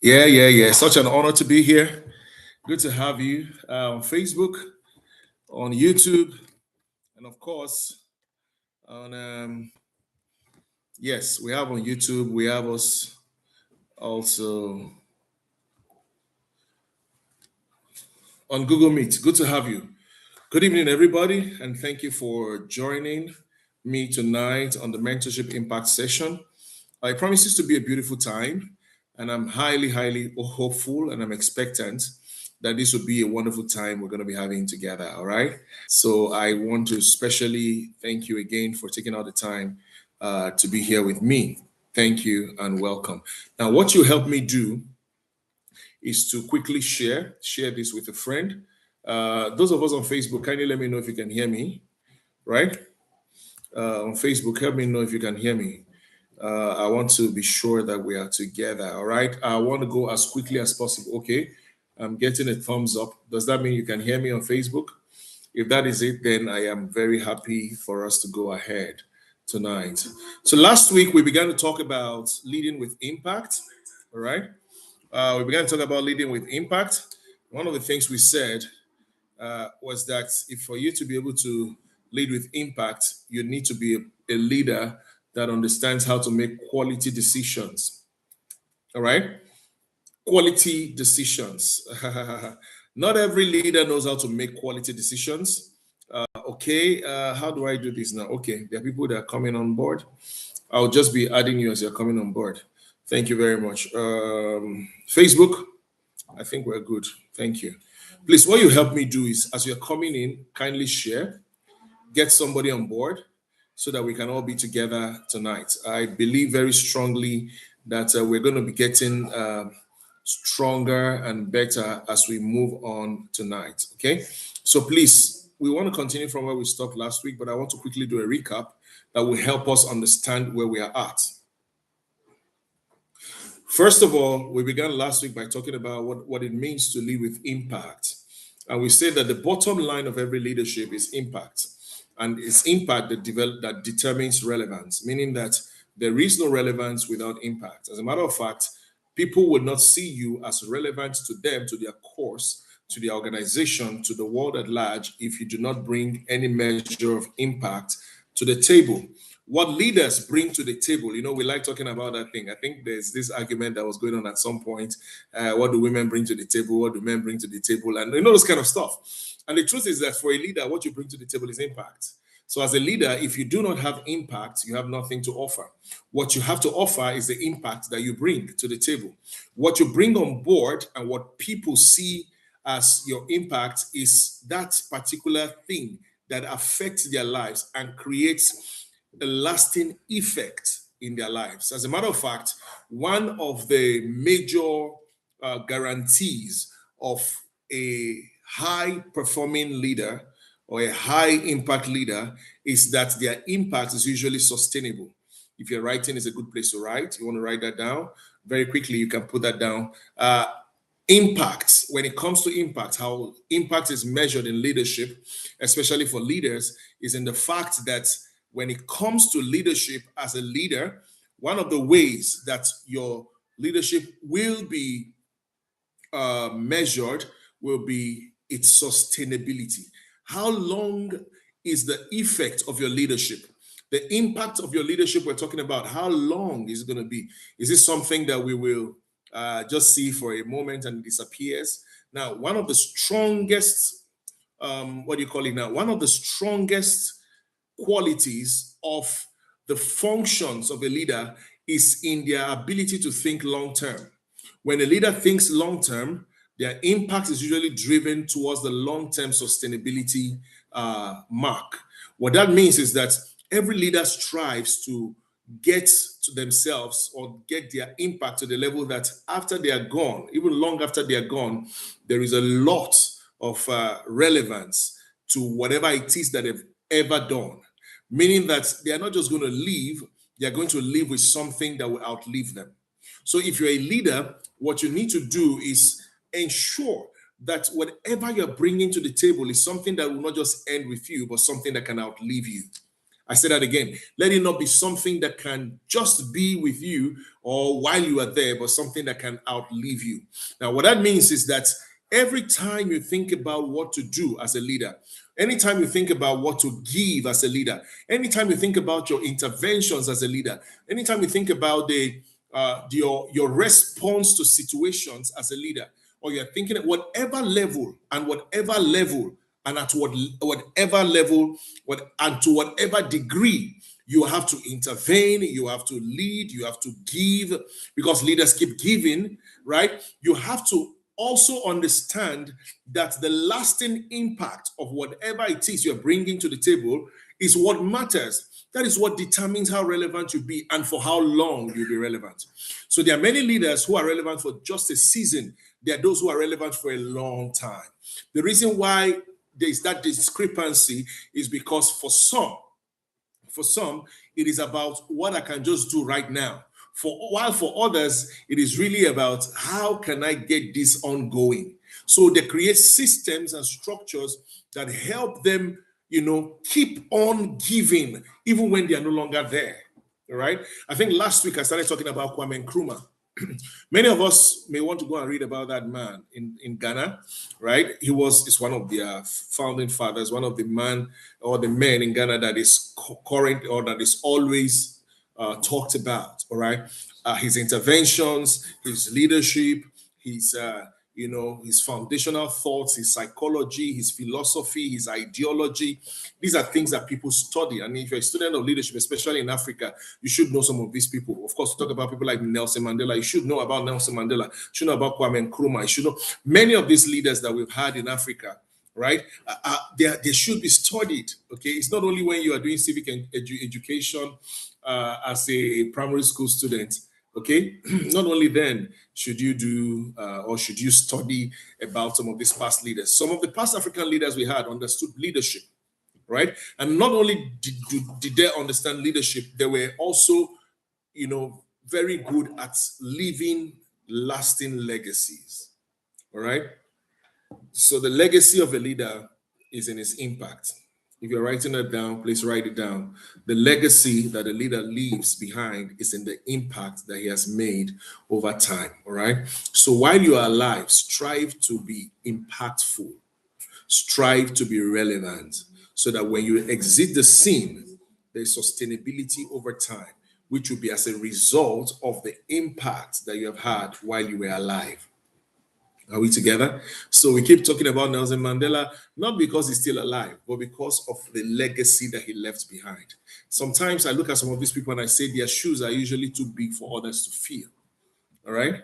Yeah. Such an honor to be here. Good to have you on Facebook, on YouTube, and of course, on yes, we have on YouTube. We have us also on Google Meet. Good to have you. Good evening, everybody, and thank you for joining me tonight on the Mentorship Impact session. I promise this to be a beautiful time, and I'm highly hopeful and I'm expectant that this will be a wonderful time we're going to be having together. All right. So I want to especially thank you again for taking out the time to be here with me. Thank you and welcome. Now, what you help me do is to quickly share this with a friend. Those of us on Facebook, kindly let me know if you can hear me, right? On Facebook, help me know if you can hear me. I want to be sure that we are together. All right. I want to go as quickly as possible. Okay. I'm getting a thumbs up. Does that mean you can hear me on Facebook? If that is it, then I am very happy for us to go ahead tonight. So last week we began to talk about leading with impact. All right. We began to talk about leading with impact. One of the things we said was that if for you to be able to lead with impact, you need to be a leader that understands how to make quality decisions. All right? Quality decisions. Not every leader knows how to make quality decisions. How do I do this now? Okay, there are people that are coming on board. I'll just be adding you as you're coming on board. Thank you very much. Facebook, I think we're good. Thank you. Please, what you help me do is, as you're coming in, kindly share, get somebody on board so that we can all be together tonight. I believe very strongly that we're going to be getting stronger and better as we move on tonight. Okay, so please, we want to continue from where we stopped last week, but I want to quickly do a recap that will help us understand where we are at. First of all, we began last week by talking about what it means to lead with impact. And we said that the bottom line of every leadership is impact. And it's impact that determines relevance, meaning that there is no relevance without impact. As a matter of fact, people will not see you as relevant to them, to their course, to the organization, to the world at large, if you do not bring any measure of impact to the table. What leaders bring to the table, we like talking about that thing. I think there's this argument that was going on at some point. What do women bring to the table? What do men bring to the table? And those kind of stuff. And the truth is that for a leader, what you bring to the table is impact. So as a leader, if you do not have impact, you have nothing to offer. What you have to offer is the impact that you bring to the table. What you bring on board and what people see as your impact is that particular thing that affects their lives and creates a lasting effect in their lives. As a matter of fact, one of the major guarantees of a high-performing leader or a high-impact leader is that their impact is usually sustainable. If you're writing, it's a good place to write. You want to write that down very quickly, you can put that down. Impact, when it comes to impact, how impact is measured in leadership, especially for leaders, is in the fact that when it comes to leadership as a leader, one of the ways that your leadership will be measured will be its sustainability. How long is the effect of your leadership? The impact of your leadership we're talking about, how long is it going to be? Is this something that we will just see for a moment and it disappears? Now, one of the strongest, one of the strongest qualities of the functions of a leader is in their ability to think long-term. When a leader thinks long-term, their impact is usually driven towards the long-term sustainability mark. What that means is that every leader strives to get to themselves or get their impact to the level that after they are gone, even long after they are gone, there is a lot of relevance to whatever it is that they've ever done. Meaning that they are not just going to leave, they are going to live with something that will outlive them. So if you're a leader, what you need to do is ensure that whatever you're bringing to the table is something that will not just end with you, but something that can outlive you. I say that again. Let it not be something that can just be with you or while you are there, but something that can outlive you. Now, what that means is that every time you think about what to do as a leader, anytime you think about what to give as a leader, anytime you think about your interventions as a leader, anytime you think about your response to situations as a leader, or you're thinking at whatever level and at whatever level, and to whatever degree, you have to intervene, you have to lead, you have to give, because leaders keep giving, right? You have to also understand that the lasting impact of whatever it is you're bringing to the table is what matters. That is what determines how relevant you'll be and for how long you'll be relevant. So there are many leaders who are relevant for just a season. There are those who are relevant for a long time. The reason why there's that discrepancy is because for some, it is about what I can just do right now. While for others, it is really about how can I get this ongoing. So they create systems and structures that help them, keep on giving even when they are no longer there. All right. I think last week I started talking about Kwame Nkrumah. Many of us may want to go and read about that man in Ghana, right? Is one of their founding fathers, one of the men in Ghana that is current or that is always talked about, all right? His interventions, his leadership, his foundational thoughts, his psychology, his philosophy, his ideology. These are things that people study. And if you're a student of leadership, especially in Africa, you should know some of these people. Of course, we talk about people like Nelson Mandela. You should know about Nelson Mandela. You should know about Kwame Nkrumah. You should know many of these leaders that we've had in Africa, right? They should be studied, okay? It's not only when you are doing civic education as a primary school student, okay? Not only then should you do or should you study about some of these past leaders. Some of the past African leaders we had understood leadership, right? And not only did they understand leadership, they were also, very good at leaving lasting legacies, all right? So the legacy of a leader is in his impact. If you're writing it down, please write it down. The legacy that a leader leaves behind is in the impact that he has made over time, all right? So while you are alive, strive to be impactful. Strive to be relevant so that when you exit the scene, there's sustainability over time, which will be as a result of the impact that you have had while you were alive. Are we together? So we keep talking about Nelson Mandela, not because he's still alive, but because of the legacy that he left behind. Sometimes I look at some of these people and I say their shoes are usually too big for others to feel. All right?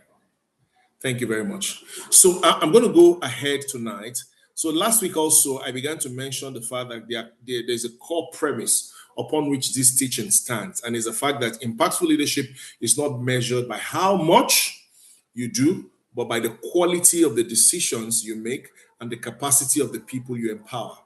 Thank you very much. So I'm going to go ahead tonight. So last week also, I began to mention the fact that there's a core premise upon which this teaching stands, and is the fact that impactful leadership is not measured by how much you do, but by the quality of the decisions you make and the capacity of the people you empower.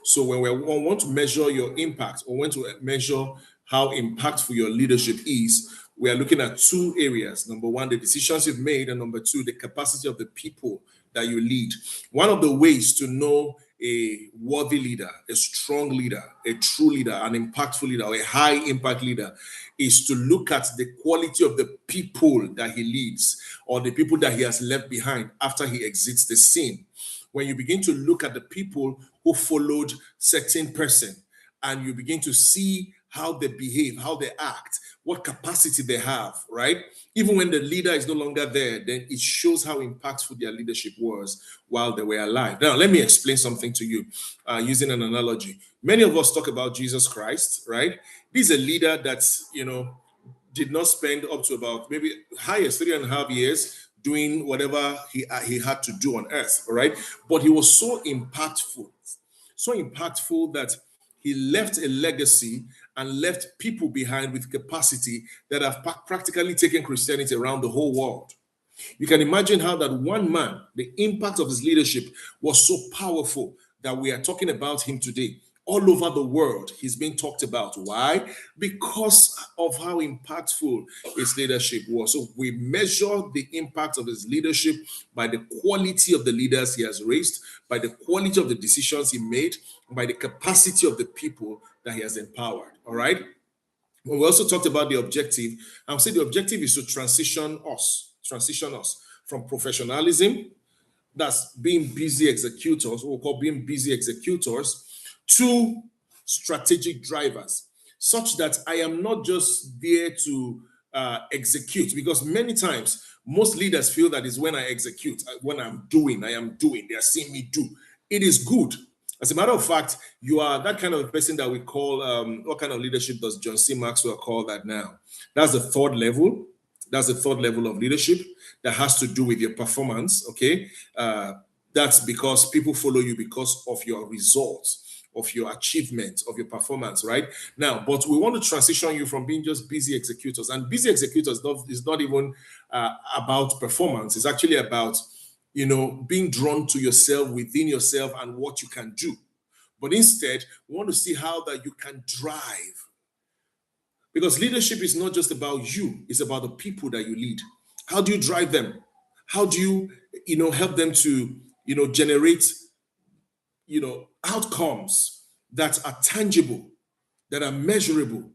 So when we want to measure your impact or want to measure how impactful your leadership is, we are looking at two areas. Number one, the decisions you've made, and number two, the capacity of the people that you lead. One of the ways to know a worthy leader, a strong leader, a true leader, an impactful leader, or a high impact leader is to look at the quality of the people that he leads or the people that he has left behind after he exits the scene. When you begin to look at the people who followed certain person and you begin to see how they behave, how they act, what capacity they have, right? Even when the leader is no longer there, then it shows how impactful their leadership was while they were alive. Now, let me explain something to you using an analogy. Many of us talk about Jesus Christ, right? He's a leader that, did not spend up to about maybe highest 3.5 years doing whatever he had to do on earth, all right? But he was so impactful that he left a legacy and left people behind with capacity that have practically taken Christianity around the whole world. You can imagine how that one man, the impact of his leadership was so powerful that we are talking about him today. All over the world, he's being talked about. Why? Because of how impactful his leadership was. So we measure the impact of his leadership by the quality of the leaders he has raised, by the quality of the decisions he made, by the capacity of the people that he has empowered. All right. Well, we also talked about the objective. I would say the objective is to transition us from professionalism, that's being busy executors, what we call being busy executors, to strategic drivers, such that I am not just there to execute, because many times most leaders feel that is when I execute, when I am doing, they are seeing me do. It is good. As a matter of fact, you are that kind of a person that we call, what kind of leadership does John C. Maxwell call that now? That's the third level. That's the third level of leadership that has to do with your performance. Okay. That's because people follow you because of your results, of your achievement, of your performance, right? Now, but we want to transition you from being just busy executors. And busy executors is not even about performance. It's actually about, being drawn to yourself, within yourself, and what you can do. But instead, we want to see how that you can drive. Because leadership is not just about you, it's about the people that you lead. How do you drive them? How do you, help them to, generate, outcomes that are tangible, that are measurable,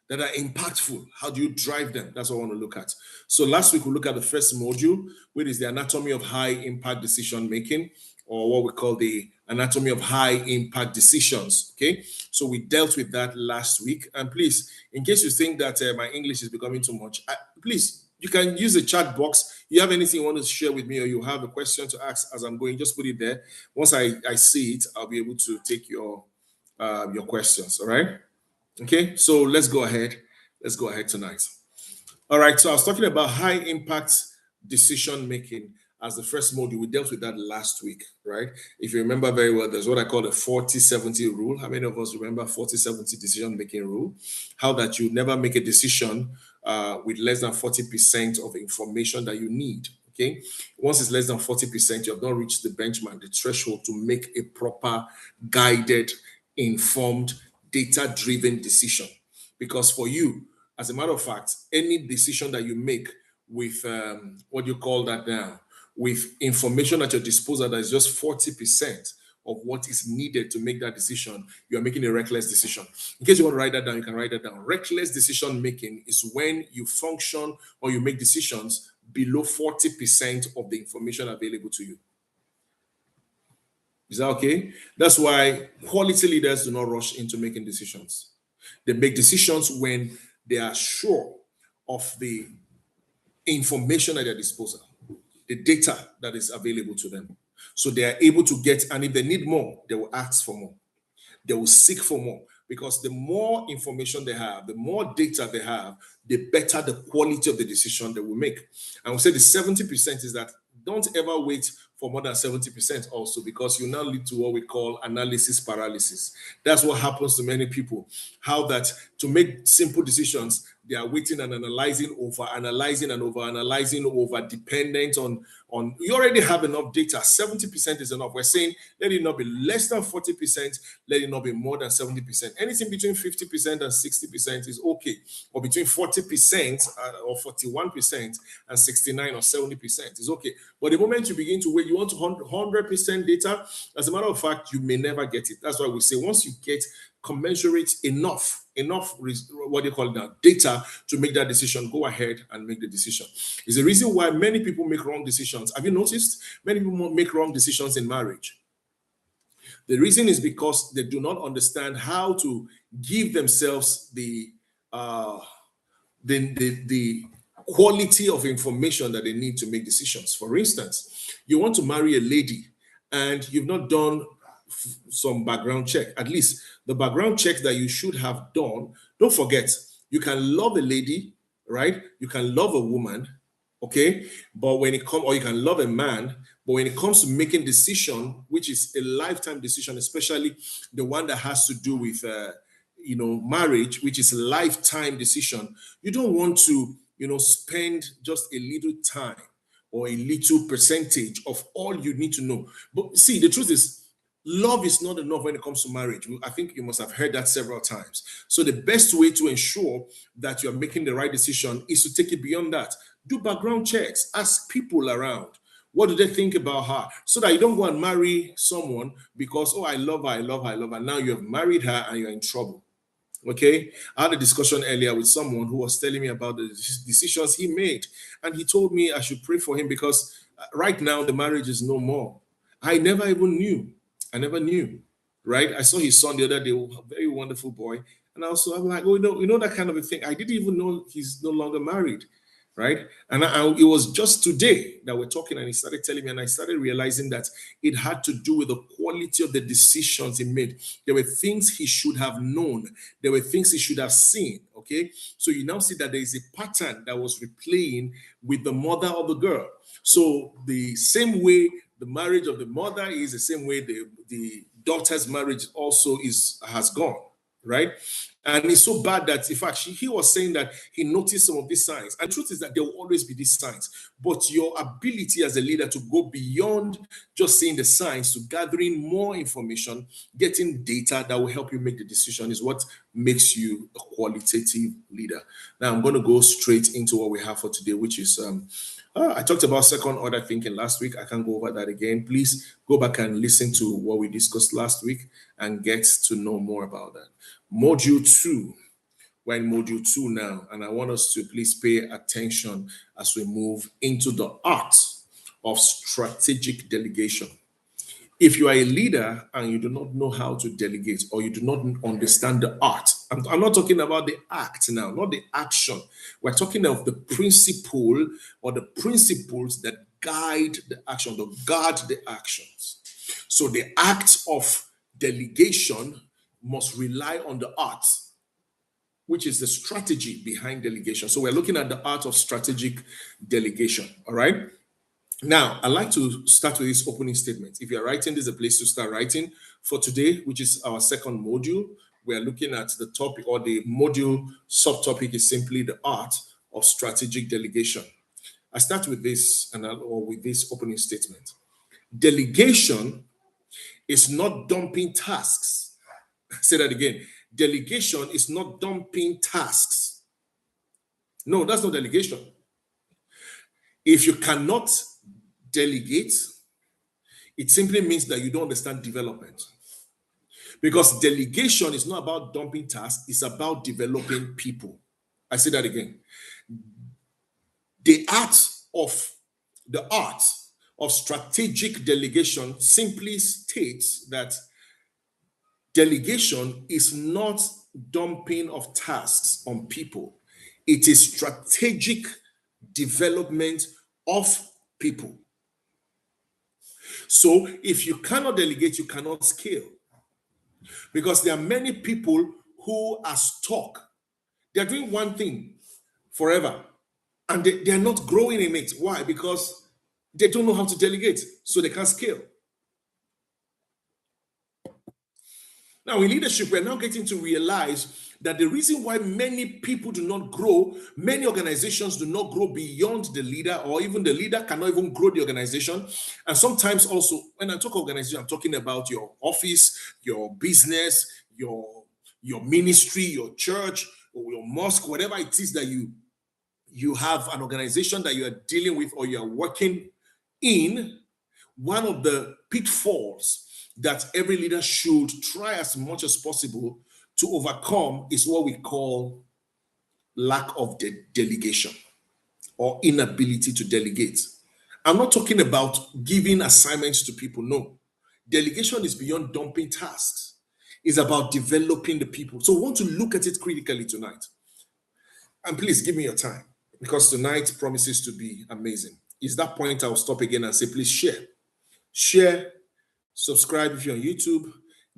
that are impactful? How do you drive them? That's what I want to look at. So last week we looked at the first module, which is the anatomy of high impact decision making, or what we call the anatomy of high impact decisions. Okay, so we dealt with that last week. And please, in case you think that my English is becoming too much, please, you can use the chat box. You have anything you want to share with me, or you have a question to ask as I'm going, just put it there. Once I see it, I'll be able to take your questions. All right. Okay, so let's go ahead. Let's go ahead tonight. All right, so I was talking about high impact decision making as the first module. We dealt with that last week, right? If you remember very well, there's what I call the 40-70 rule. How many of us remember 40-70 decision making rule? How that you never make a decision with less than 40% of information that you need. Okay, once it's less than 40%, you have not reached the benchmark, the threshold to make a proper, guided, informed, data-driven decision. Because for you, as a matter of fact, any decision that you make with what do you call that now, with information at your disposal that is just 40% of what is needed to make that decision, you are making a reckless decision. In case you want to write that down, you can write that down. Reckless decision making is when you function or you make decisions below 40% of the information available to you. Is that okay? That's why quality leaders do not rush into making decisions. They make decisions when they are sure of the information at their disposal, the data that is available to them. So they are able to get, and if they need more, they will ask for more. They will seek for more, because the more information they have, the more data they have, the better the quality of the decision they will make. And we'll say the 70% is that don't ever wait for more than 70% also, because you now lead to what we call analysis paralysis. That's what happens to many people. How that to make simple decisions, they are waiting and analyzing, over dependent on you already have enough data. 70% is enough. We're saying let it not be less than 40%, let it not be more than 70%. Anything between 50% and 60% is okay, or between 40% or 41% and 69 or 70% is okay. But the moment you begin to wait, you want 100% data, as a matter of fact, you may never get it. That's why we say once you get commensurate enough what do you call it now, data to make that decision, go ahead and make the decision. It's the reason why many people make wrong decisions. Have you noticed many people make wrong decisions in marriage? The reason is because they do not understand how to give themselves the quality of information that they need to make decisions. For instance, you want to marry a lady and you've not done some background check, at least the background check that you should have done. Don't forget, you can love a lady, right? You can love a woman, okay? But when it comes, or you can love a man, but when it comes to making decision, which is a lifetime decision, especially the one that has to do with, marriage, which is a lifetime decision, you don't want to, spend just a little time or a little percentage of all you need to know. But see, the truth is, love is not enough when it comes to marriage. I think you must have heard that several times. So the best way to ensure that you're making the right decision is to take it beyond that. Do background checks. Ask people around. What do they think about her? So that you don't go and marry someone because, I love her. Now you have married her and you're in trouble. Okay, I had a discussion earlier with someone who was telling me about the decisions he made, and he told me I should pray for him because right now the marriage is no more. I never even knew. I never knew. Right? I saw his son the other day, a very wonderful boy, and also I'm like, oh, that kind of a thing. I didn't even know he's no longer married, right? And it was just today that we're talking, and he started telling me, and I started realizing that it had to do with the quality of the decisions he made. There were things he should have known, there were things he should have seen. Okay, so you now see that there is a pattern that was replaying with the mother of the girl. So the same way the marriage of the mother is, the same way the daughter's marriage also has gone, right? And it's so bad that, in fact, he was saying that he noticed some of these signs. And the truth is that there will always be these signs. But your ability as a leader to go beyond just seeing the signs to gathering more information, getting data that will help you make the decision is what makes you a qualitative leader. Now, I'm going to go straight into what we have for today, which is I talked about second order thinking last week. I can't go over that again. Please go back and listen to what we discussed last week and get to know more about that. Module 2. We're in module 2 now, and I want us to please pay attention as we move into the art of strategic delegation. If you are a leader and you do not know how to delegate, or you do not understand the art, I'm not talking about the act now, not the action. We're talking of the principle or the principles that guide the action, that guard the actions. So the act of delegation must rely on the art, which is the strategy behind delegation. So we're looking at the art of strategic delegation, all right? Now, I'd like to start with this opening statement. If you're writing, this is a place to start writing. For today, which is our second module, we're looking at the topic, or the module subtopic is simply the art of strategic delegation. I start with this, or with this opening statement. Delegation is not dumping tasks. Say that again. Delegation is not dumping tasks. No, that's not delegation. If you cannot delegate, it simply means that you don't understand development. Because delegation is not about dumping tasks, it's about developing people. I say that again. The art of strategic delegation simply states that delegation is not dumping of tasks on people. It is strategic development of people. So if you cannot delegate, you cannot scale. Because there are many people who are stuck. They're doing one thing forever, and they are not growing in it. Why? Because they don't know how to delegate, so they can't scale. Now, in leadership, we're now getting to realize that the reason why many people do not grow, many organizations do not grow beyond the leader, or even the leader cannot even grow the organization. And sometimes also, when I talk organization, I'm talking about your office, your business, your ministry, your church, or your mosque, whatever it is that you have an organization that you are dealing with or you are working in. One of the pitfalls that every leader should try as much as possible to overcome is what we call lack of delegation, or inability to delegate. I'm not talking about giving assignments to people. No. Delegation is beyond dumping tasks. It's about developing the people. So I want to look at it critically tonight. And please give me your time, because tonight promises to be amazing. It's that point I'll stop again and say, please share, subscribe if you're on YouTube,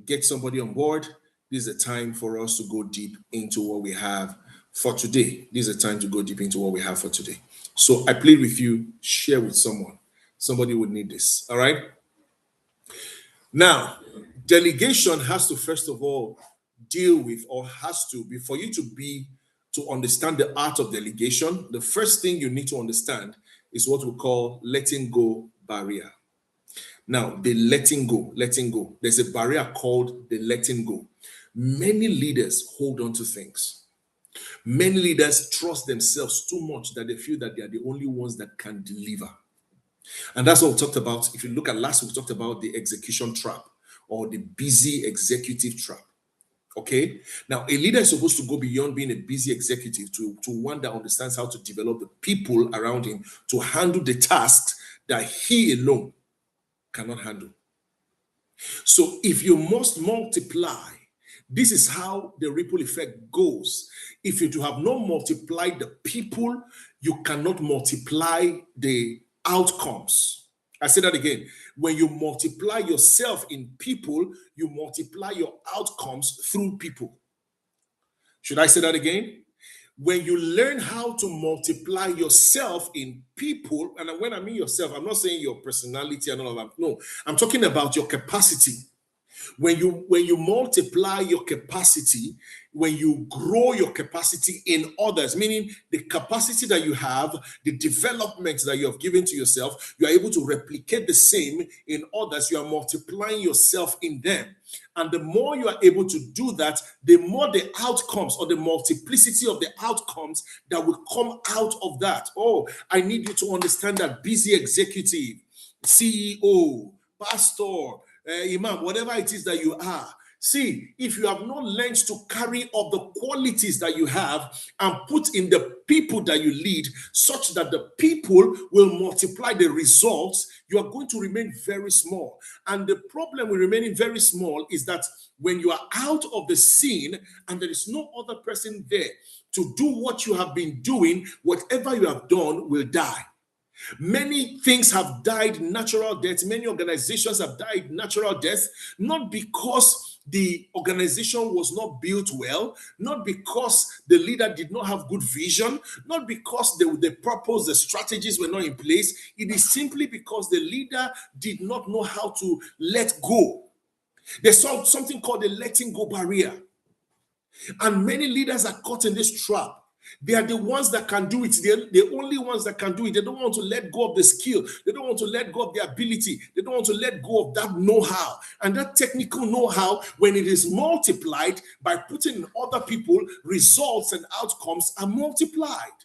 get somebody on board. This is a time for us to go deep into what we have for today. This is a time to go deep into what we have for today. So I plead with you, share with someone. Somebody would need this, all right? Now, delegation has to, first of all, deal with, or has to be, for you to understand the art of delegation, the first thing you need to understand is what we call letting go barrier. Now, the letting go. There's a barrier called the letting go. Many leaders hold on to things. Many leaders trust themselves too much that they feel that they are the only ones that can deliver. And that's what we talked about. If you look at last week, we talked about the execution trap, or the busy executive trap. Okay. Now, a leader is supposed to go beyond being a busy executive to one that understands how to develop the people around him to handle the tasks that he alone cannot handle. So, if you must multiply, this is how the ripple effect goes. If you have not multiplied the people, you cannot multiply the outcomes. I say that again. When you multiply yourself in people, you multiply your outcomes through people. Should I say that again? When you learn how to multiply yourself in people, and when I mean yourself, I'm not saying your personality and all of that. No, I'm talking about your capacity. When you multiply your capacity, when you grow your capacity in others, meaning the capacity that you have, the development that you have given to yourself, you are able to replicate the same in others. You are multiplying yourself in them. And the more you are able to do that, the more the outcomes or the multiplicity of the outcomes that will come out of that. Oh, I need you to understand that busy executive, CEO, pastor, imam, whatever it is that you are. See, if you have not learned to carry up the qualities that you have and put in the people that you lead, such that the people will multiply the results, you are going to remain very small. And the problem with remaining very small is that when you are out of the scene and there is no other person there to do what you have been doing, whatever you have done will die. Many things have died natural deaths. Many organizations have died natural deaths, not because the organization was not built well, not because the leader did not have good vision, not because the purpose, the strategies were not in place. It is simply because the leader did not know how to let go. There's something called the letting go barrier. And many leaders are caught in this trap. They are the ones that can do it. They're the only ones that can do it. They don't want to let go of the skill. They don't want to let go of the ability. They don't want to let go of that know-how. And that technical know-how, when it is multiplied by putting in other people, results and outcomes are multiplied.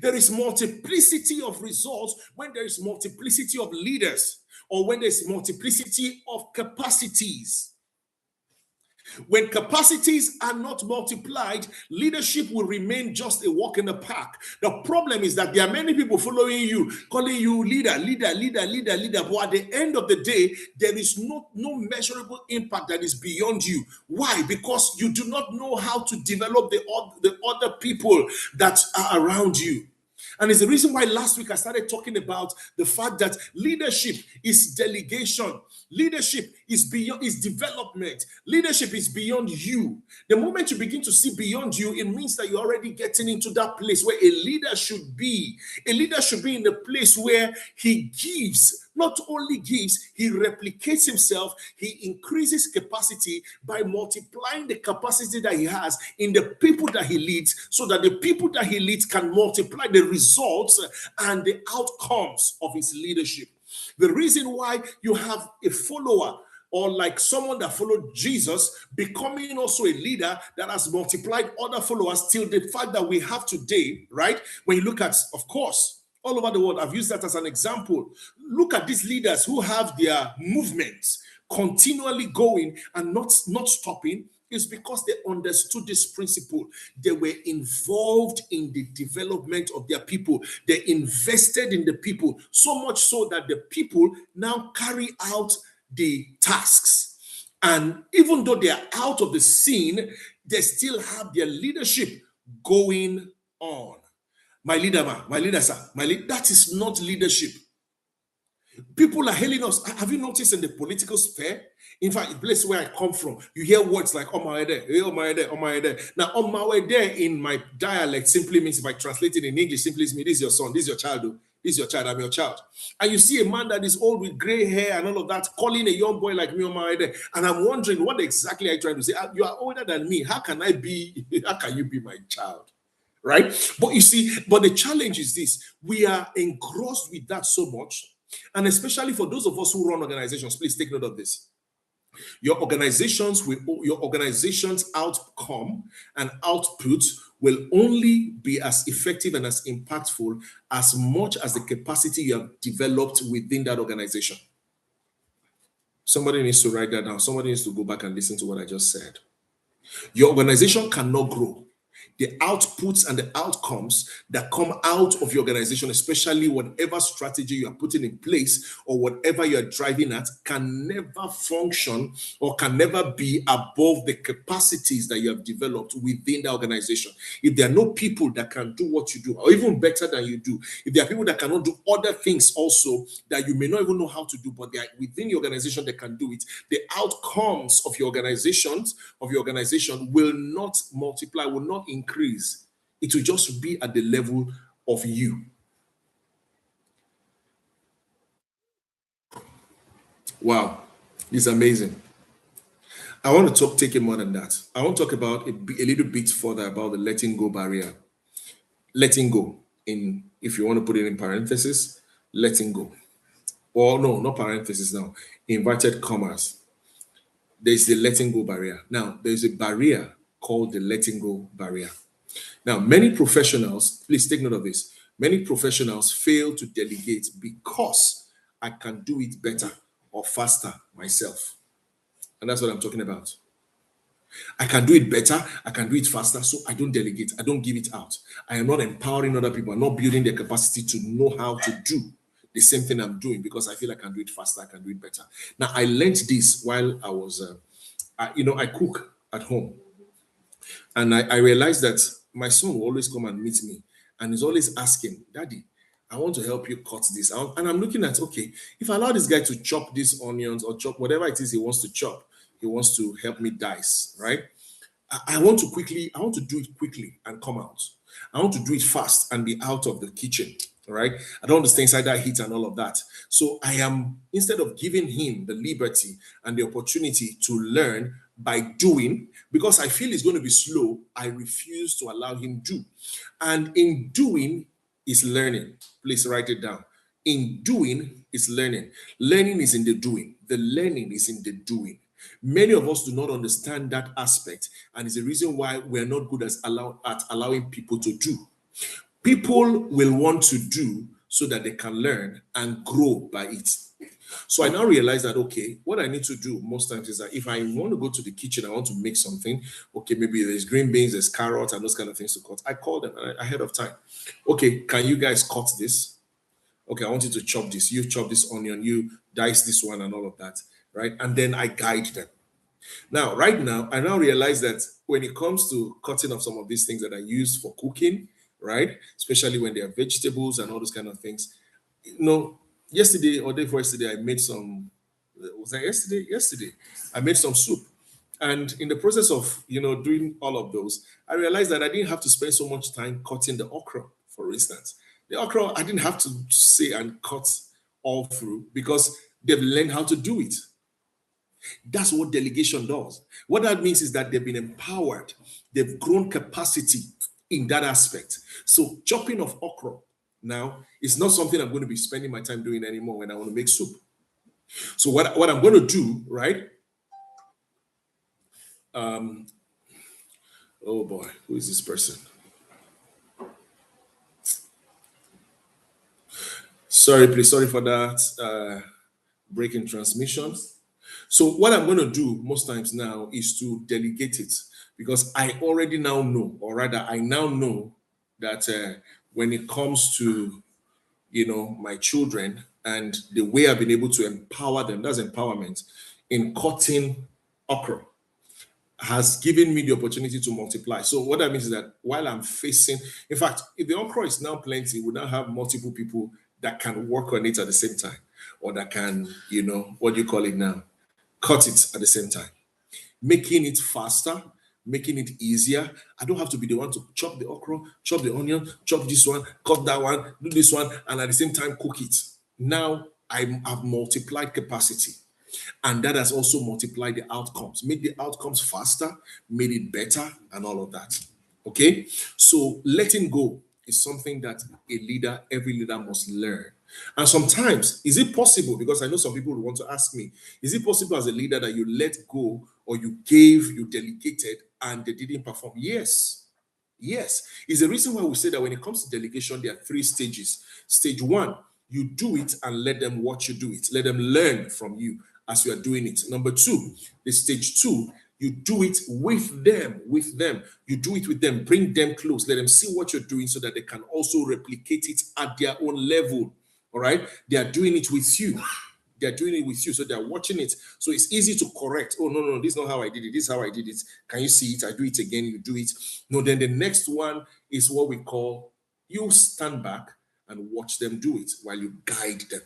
There is multiplicity of results when there is multiplicity of leaders or when there's multiplicity of capacities. When capacities are not multiplied, leadership will remain just a walk in the park. The problem is that there are many people following you, calling you leader. But at the end of the day, there is no measurable impact that is beyond you. Why? Because you do not know how to develop the other people that are around you. And it's the reason why last week I started talking about the fact that leadership is delegation. Leadership is development. Leadership is beyond you. The moment you begin to see beyond you, it means that you're already getting into that place where a leader should be. A leader should be in the place where he gives. Not only gives, he replicates himself, he increases capacity by multiplying the capacity that he has in the people that he leads, so that the people that he leads can multiply the results and the outcomes of his leadership. The reason why you have a follower or like someone that followed Jesus becoming also a leader that has multiplied other followers till the fact that we have today, right? When you look at, of course, all over the world, I've used that as an example. Look at these leaders who have their movements continually going and not stopping. Is because they understood this principle. They were involved in the development of their people. They invested in the people, so much so that the people now carry out the tasks. And even though they are out of the scene, they still have their leadership going on. My leader, sir, that is not leadership. People are hailing us. Have you noticed in the political sphere? In fact, the place where I come from, you hear words like "on my way there," "on my way there," "on my way there." Now, "on my way there" in my dialect simply means, if I translate it in English, simply means this is your son, this is your child, this is your child, I'm your child. And you see a man that is old with gray hair and all of that, calling a young boy like me "on my way there," and I'm wondering, what exactly are you trying to say? You are older than me. How can you be my child? Right? But you see, but the challenge is this: we are engrossed with that so much. And especially for those of us who run organizations, please take note of this. Your organization's outcome and output will only be as effective and as impactful as much as the capacity you have developed within that organization. Somebody needs to write that down. Somebody needs to go back and listen to what I just said. Your organization cannot grow. The outputs and the outcomes that come out of your organization, especially whatever strategy you are putting in place or whatever you are driving at, can never function or can never be above the capacities that you have developed within the organization. If there are no people that can do what you do, or even better than you do, if there are people that cannot do other things also that you may not even know how to do, but they are within your organization that can do it, the outcomes of your organization will not multiply, will not increase. It will just be at the level of you. Wow, it's amazing. I want to take it more than that. I want to talk about a little bit further about the letting go barrier. Letting go, in, if you want to put it in parentheses, letting go. Or no, not parentheses now, inverted commas. There's the letting go barrier. Now, there's a barrier called the letting go barrier. Now, many professionals, please take note of this, many professionals fail to delegate because I can do it better or faster myself. And that's what I'm talking about. I can do it better, I can do it faster, so I don't delegate, I don't give it out. I am not empowering other people, I'm not building their capacity to know how to do the same thing I'm doing because I feel I can do it faster, I can do it better. Now, I learned this while I was, I cook at home. And I realized that my son will always come and meet me and he's always asking, Daddy, I want to help you cut this out. And I'm looking at, okay, if I allow this guy to chop these onions or chop whatever it is he wants to chop, he wants to help me dice, right? I want to do it quickly and come out. I want to do it fast and be out of the kitchen, right? I don't want to stay inside that heat and all of that. So I am, instead of giving him the liberty and the opportunity to learn by doing, because I feel he's going to be slow, I refuse to allow him do. And in doing is learning. Please write it down. In doing is learning. Learning is in the doing. The learning is in the doing. Many of us do not understand that aspect, and it's a reason why we're not good at allowing people to do. People will want to do so that they can learn and grow by it. So I now realize that, okay, what I need to do most times is that if I want to go to the kitchen, I want to make something, okay, maybe there's green beans, there's carrots, and those kind of things to cut. I call them ahead of time. Okay, can you guys cut this? Okay, I want you to chop this. You chop this onion, you dice this one and all of that, right? And then I guide them. Now, right now, I now realize that when it comes to cutting of some of these things that I use for cooking, right, especially when they are vegetables and all those kind of things, yesterday or day before yesterday, I made some, was that yesterday? Yesterday, I made some soup. And in the process of, doing all of those, I realized that I didn't have to spend so much time cutting the okra, for instance. The okra, I didn't have to say and cut all through because they've learned how to do it. That's what delegation does. What that means is that they've been empowered, they've grown capacity in that aspect. So chopping of okra now is not something I'm going to be spending my time doing anymore when I want to make soup. So what I'm going to do, right? Oh boy, who is this person? Sorry for that breaking transmission. So what I'm going to do most times now is to delegate it because I already now know, or rather I now know that when it comes to, my children and the way I've been able to empower them, that's empowerment, in cutting okra, has given me the opportunity to multiply. So what that means is that while I'm facing, in fact, if the okra is now plenty, we now have multiple people that can work on it at the same time, or that can, what do you call it now? Cut it at the same time, making it faster, making it easier. I don't have to be the one to chop the okra, chop the onion, chop this one, cut that one, do this one, and at the same time cook it. Now I've multiplied capacity. And that has also multiplied the outcomes, made the outcomes faster, made it better, and all of that. Okay? So letting go is something that every leader must learn. And sometimes, is it possible, because I know some people want to ask me, is it possible as a leader that you let go or you delegated and they didn't perform? Yes. Yes. It's the reason why we say that when it comes to delegation, there are 3 stages. Stage 1, you do it and let them watch you do it. Let them learn from you as you are doing it. Number two, the stage two, you do it with them, You do it with them, bring them close, let them see what you're doing so that they can also replicate it at their own level. All right. They are doing it with you. They're doing it with you. So they're watching it. So it's easy to correct. Oh, no, this is not how I did it. This is how I did it. Can you see it? I do it again. You do it. No, then the next one is what we call, you stand back and watch them do it while you guide them.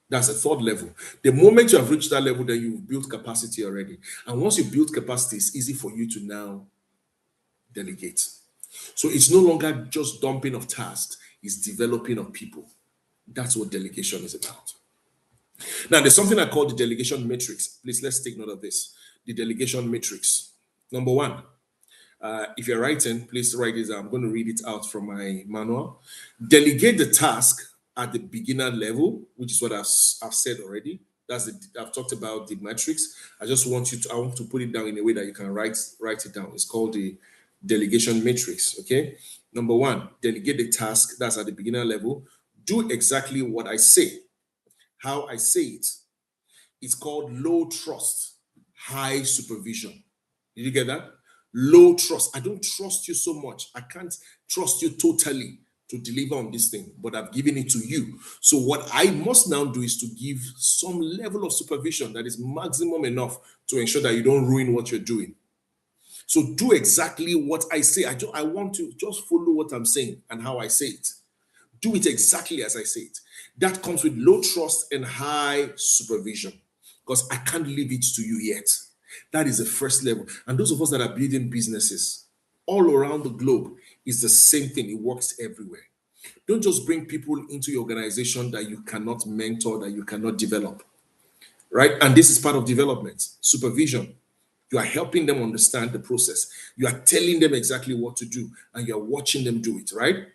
That's the third level. The moment you have reached that level, then you've built capacity already. And once you build capacity, it's easy for you to now delegate. So it's no longer just dumping of tasks, it's developing of people. That's what delegation is about. Now, there's something I call the delegation matrix. Please, let's take note of this. The delegation matrix. Number one, if you're writing, please write this. I'm going to read it out from my manual. Delegate the task at the beginner level, which is what I've said already. I've talked about the matrix. I want to put it down in a way that you can write it down. It's called the delegation matrix. Okay. Number one, delegate the task. That's at the beginner level. Do exactly what I say. How I say it. It's called low trust, high supervision. Did you get that? Low trust. I don't trust you so much. I can't trust you totally to deliver on this thing, but I've given it to you. So what I must now do is to give some level of supervision that is maximum enough to ensure that you don't ruin what you're doing. So do exactly what I say. I want to just follow what I'm saying and how I say it. Do it exactly as I say it. That comes with low trust and high supervision, because I can't leave it to you yet. That is the first level. And those of us that are building businesses all around the globe, is the same thing. It works everywhere. Don't just bring people into your organization that you cannot mentor, that you cannot develop, right? And this is part of development, supervision. You are helping them understand the process. You are telling them exactly what to do, and you are watching them do it, right?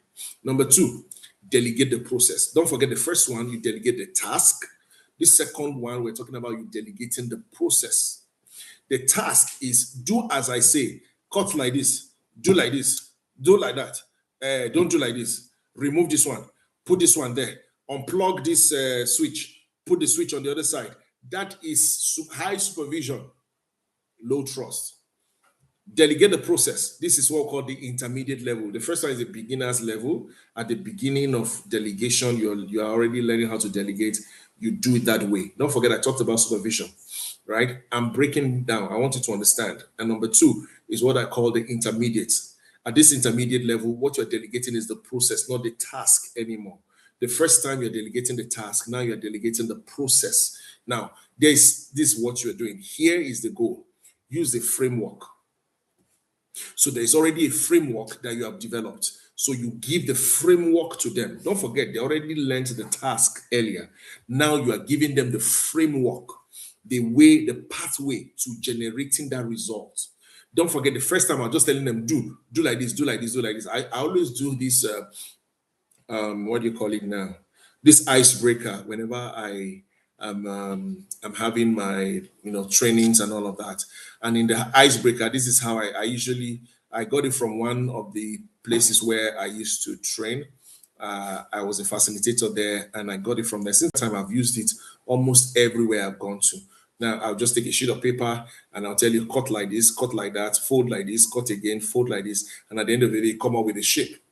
Number two, delegate the process. Don't forget the first one, you delegate the task. The second one, we're talking about you delegating the process. The task is do as I say, cut like this, do like this, do like that. Don't do like this. Remove this one, put this one there, unplug this switch, put the switch on the other side. That is high supervision, low trust. Delegate the process. This is what we call the intermediate level. The first one is the beginner's level. At the beginning of delegation, you're already learning how to delegate. You do it that way. Don't forget, I talked about supervision, right? I'm breaking down. I want you to understand. And number two is what I call the intermediate. At this intermediate level, what you're delegating is the process, not the task anymore. The first time you're delegating the task, now you're delegating the process. Now, this is what you're doing. Here is the goal. Use the framework. So there's already a framework that you have developed. So you give the framework to them. Don't forget, they already learned the task earlier. Now you are giving them the framework, the pathway to generating that result. Don't forget, the first time I was just telling them, do like this, do like this, do like this. I always do this, what do you call it now? This icebreaker whenever I'm having my trainings and all of that. And in the icebreaker, this is how I got it from one of the places where I used to train. I was a facilitator there, and I got it from there. Since that time, I've used it almost everywhere I've gone to. Now, I'll just take a sheet of paper and I'll tell you, cut like this, cut like that, fold like this, cut again, fold like this. And at the end of the day, come up with a shape.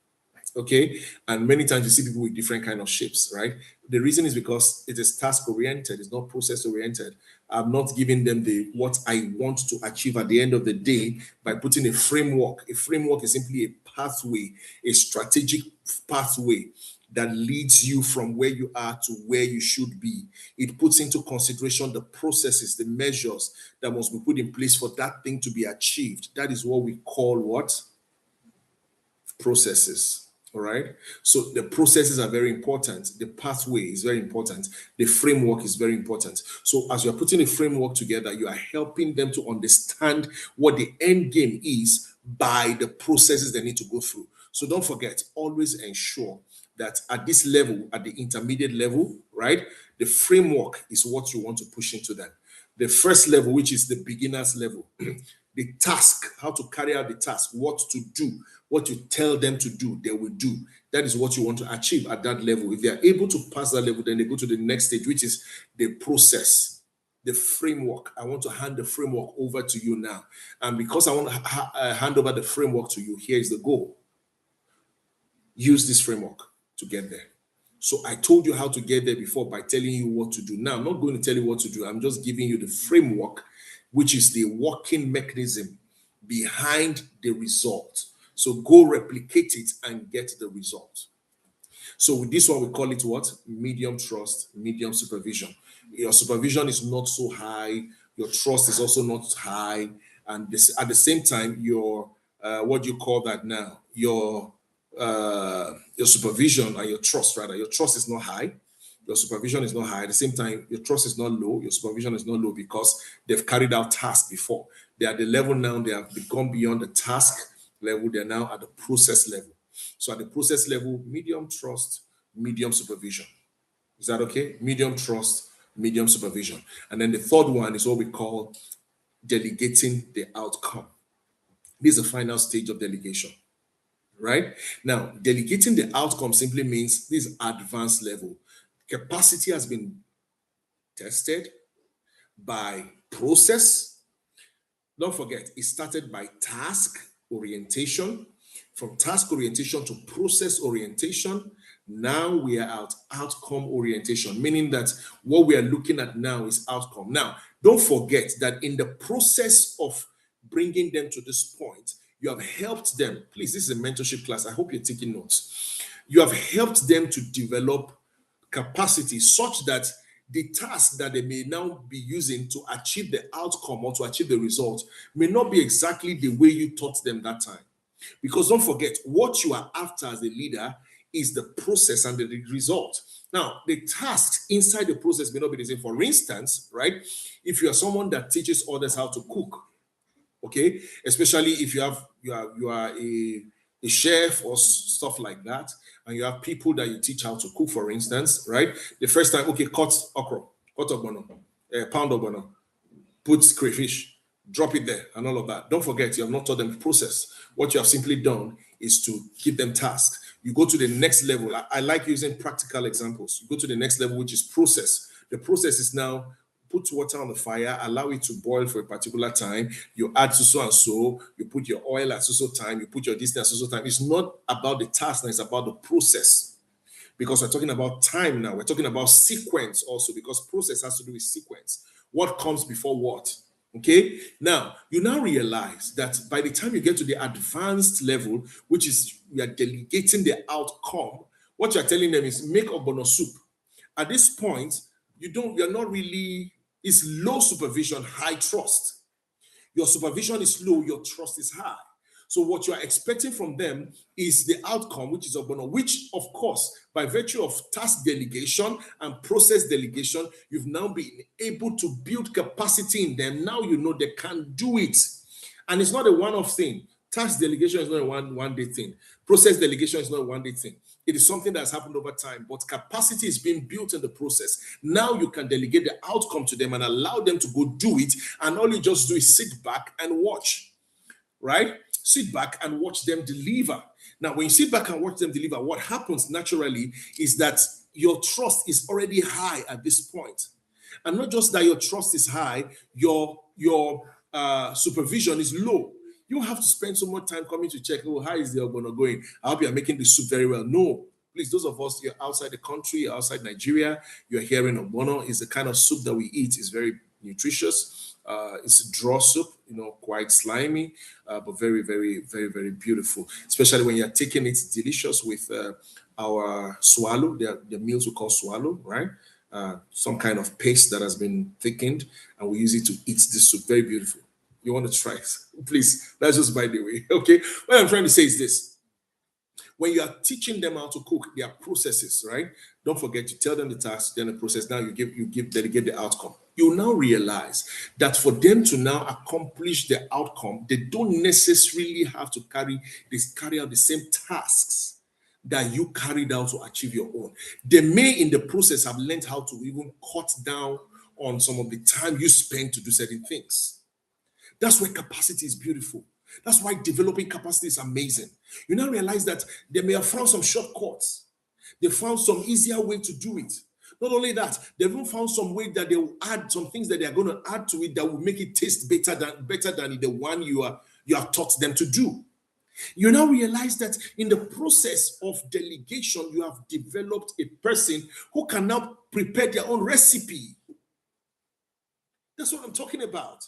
Okay. And many times you see people with different kind of shapes, right? The reason is because it is task oriented, it's not process oriented. I'm not giving them what I want to achieve at the end of the day by putting a framework. A framework is simply a pathway, a strategic pathway that leads you from where you are to where you should be. It puts into consideration the processes, the measures that must be put in place for that thing to be achieved. That is what we call what? Processes. All right. So the processes are very important. The pathway is very important. The framework is very important. So as you're putting a framework together, you are helping them to understand what the end game is by the processes they need to go through. So don't forget, always ensure that at this level, at the intermediate level, right, the framework is what you want to push into them. The first level, which is the beginner's level, the task, how to carry out the task, what to do, what you tell them to do, they will do. That is what you want to achieve at that level. If they are able to pass that level, then they go to the next stage, which is the process. the framework. I want to hand the framework over to you now. And because I want to hand over the framework to you, here is the goal. Use this framework to get there. So I told you how to get there before by telling you what to do. Now, I'm not going to tell you what to do. I'm just giving you the framework, which is the working mechanism behind the result. So go replicate it and get the result. So with this one, we call it what? Medium trust, medium supervision. Your supervision is not so high. Your trust is also not high. And this, at the same time, your, what do you call that now? Your supervision and your trust, rather. Your trust is not high. Your supervision is not high. At the same time, your trust is not low. Your supervision is not low because they've carried out tasks before. They are at the level now, they have gone beyond the task level. They're now at the process level. So at the process level, medium trust, medium supervision. Is that okay? Medium trust, medium supervision. And then the third one is what we call delegating the outcome. This is the final stage of delegation, right? Now, delegating the outcome simply means this advanced level. Capacity has been tested by process. Don't forget, it started by task orientation. From task orientation to process orientation, now we are at outcome orientation, meaning that what we are looking at now is outcome. Now, don't forget that in the process of bringing them to this point, you have helped them. Please, this is a mentorship class. I hope you're taking notes. You have helped them to develop capacity such that the task that they may now be using to achieve the outcome or to achieve the result may not be exactly the way you taught them that time. Because don't forget, what you are after as a leader is the process and the result. Now, the tasks inside the process may not be the same. For instance, right, if you are someone that teaches others how to cook, okay, especially if you are a chef or stuff like that, and you have people that you teach how to cook, for instance, right? The first time, okay, cut okra, cut ogbono, pound ogbono, put crayfish, drop it there, and all of that. Don't forget, you have not taught them the process. What you have simply done is to give them tasks. You go to the next level. I like using practical examples. You go to the next level, which is process. The process is now put water on the fire, allow it to boil for a particular time. You add so and so, you put your oil at so time, you put your distance at so time. It's not about the task, now it's about the process. Because we're talking about time now. We're talking about sequence also, because process has to do with sequence. What comes before what? Okay, now you now realize that by the time you get to the advanced level, which is we are delegating the outcome, what you're telling them is make ogbono soup. At this point, you're not really, it's low supervision, high trust. Your supervision is low, your trust is high. So what you are expecting from them is the outcome, which is ogbono, which of course, by virtue of task delegation and process delegation, you've now been able to build capacity in them. Now you know they can do it. And it's not a one-off thing. Task delegation is not a one-day thing. Process delegation is not a one-day thing. It is something that's happened over time, but capacity is being built in the process. Now you can delegate the outcome to them and allow them to go do it. And all you just do is sit back and watch, right? Sit back and watch them deliver. Now, when you sit back and watch them deliver, what happens naturally is that your trust is already high at this point. And not just that your trust is high, your supervision is low. You don't have to spend so much time coming to check, oh, how is the ogbono going? I hope you're making the soup very well. No, please, those of us, you're outside the country, outside Nigeria, you're hearing ogbono is the kind of soup that we eat. It's very nutritious. It's a draw soup, quite slimy, but very, very, very, very beautiful. Especially when you're taking it, it's delicious with our swallow, the meals we call swallow, right? Some kind of paste that has been thickened, and we use it to eat this soup. Very beautiful. You want to try it? Please, that's just by the way, okay? What I'm trying to say is this. When you are teaching them how to cook, their processes, right? Don't forget to tell them the task, then the process. Now you delegate the outcome. You now realize that for them to now accomplish the outcome, they don't necessarily have to carry out the same tasks that you carried out to achieve your own. They may, in the process, have learned how to even cut down on some of the time you spend to do certain things. That's why capacity is beautiful. That's why developing capacity is amazing. You now realize that they may have found some shortcuts. They found some easier way to do it. Not only that, they've even found some way that they will add some things that they are going to add to it that will make it taste better than the one you have taught them to do. You now realize that in the process of delegation, you have developed a person who can now prepare their own recipe. That's what I'm talking about.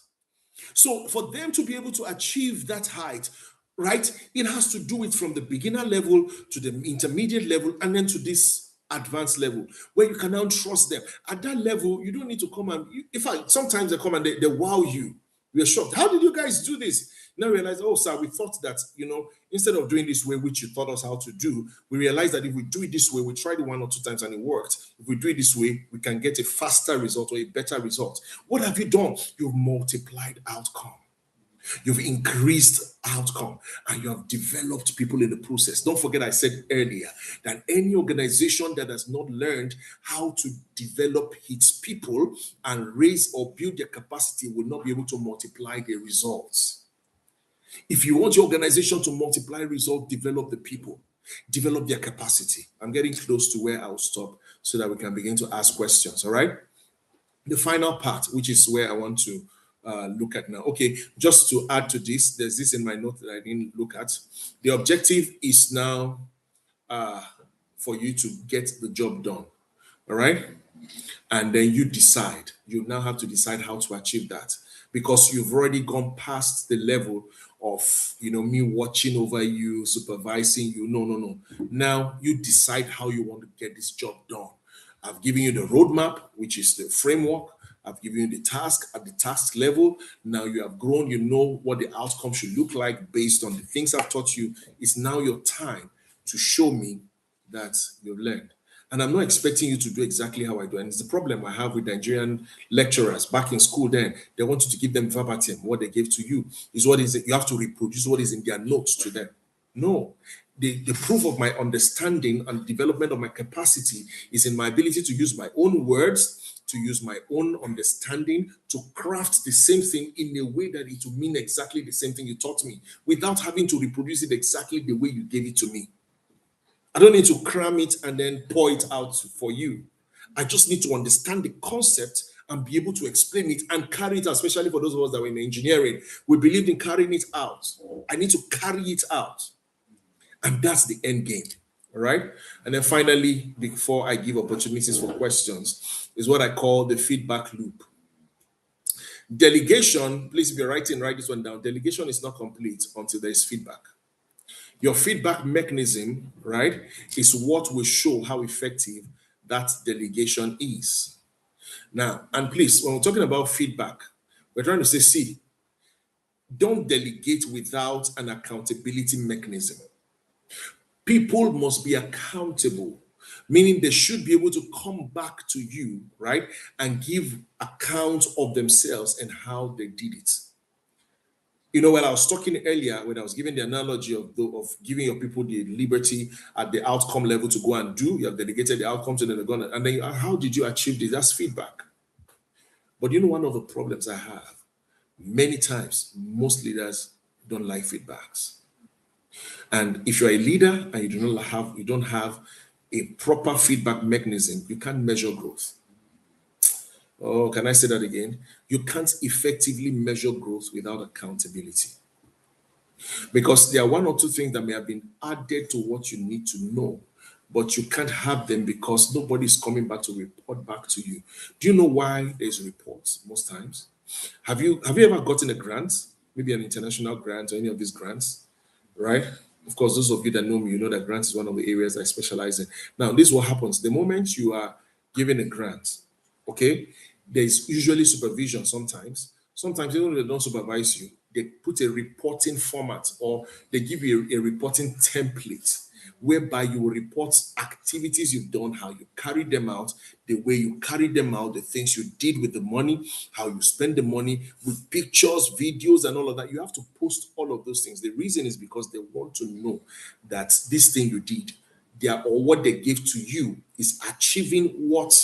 So for them to be able to achieve that height, right, it has to do it from the beginner level to the intermediate level and then to this advanced level where you can now trust them. At that level, you don't need to come and, in fact, sometimes they come and they wow you. We're shocked. How did you guys do this? Now realize, oh, sir, we thought that, instead of doing this way, which you taught us how to do, we realized that if we do it this way, we tried it 1 or 2 times and it worked. If we do it this way, we can get a faster result or a better result. What have you done? You've multiplied outcome. You've increased outcome and you have developed people in the process. Don't forget, I said earlier that any organization that has not learned how to develop its people and raise or build their capacity will not be able to multiply their results. If you want your organization to multiply results, develop the people, develop their capacity. I'm getting close to where I'll stop so that we can begin to ask questions. All right. The final part, which is where I want to look at now. Okay, just to add to this, there's this in my note that I didn't look at. The objective is now for you to get the job done. All right. And then you decide. You now have to decide how to achieve that because you've already gone past the level of me watching over you, supervising you. No. Now you decide how you want to get this job done. I've given you the roadmap, which is the framework. I've given you the task at the task level. Now you have grown, you know what the outcome should look like based on the things I've taught you. It's now your time to show me that you've learned. And I'm not expecting you to do exactly how I do. And it's the problem I have with Nigerian lecturers back in school then. They want you to give them verbatim. What they gave to you is what is it. You have to reproduce what is in their notes to them. No. The proof of my understanding and development of my capacity is in my ability to use my own words, to use my own understanding, to craft the same thing in a way that it will mean exactly the same thing you taught me without having to reproduce it exactly the way you gave it to me. I don't need to cram it and then pour it out for you. I just need to understand the concept and be able to explain it and carry it out, especially for those of us that were in engineering. We believed in carrying it out. I need to carry it out. And that's the end game. All right. And then finally, before I give opportunities for questions, is what I call the feedback loop. Delegation, please, if you're writing, write this one down. Delegation is not complete until there is feedback. Your feedback mechanism, right, is what will show how effective that delegation is. Now, and please, when we're talking about feedback, we're trying to say, see, don't delegate without an accountability mechanism. People must be accountable, meaning they should be able to come back to you, right, and give account of themselves and how they did it. When I was talking earlier, when I was giving the analogy of giving your people the liberty at the outcome level to go and do, you have delegated the outcome to them, and then how did you achieve this? That's feedback. But one of the problems I have, many times, most leaders don't like feedbacks. And if you're a leader and you don't have a proper feedback mechanism, you can't measure growth. Oh, can I say that again? You can't effectively measure growth without accountability. Because there are 1 or 2 things that may have been added to what you need to know, but you can't have them because nobody's coming back to report back to you. Do you know why there's reports most times? Have you ever gotten a grant? Maybe an international grant or any of these grants, right? Of course, those of you that know me, you know that grants is one of the areas I specialize in. Now, this is what happens. The moment you are given a grant, okay, there's usually supervision sometimes. Sometimes, even if they don't supervise you, they put a reporting format or they give you a reporting template whereby you will report activities you've done, how you carried them out, the way you carried them out, the things you did with the money, how you spend the money with pictures, videos, and all of that. You have to post all of those things. The reason is because they want to know that this thing you did, or what they gave to you is achieving what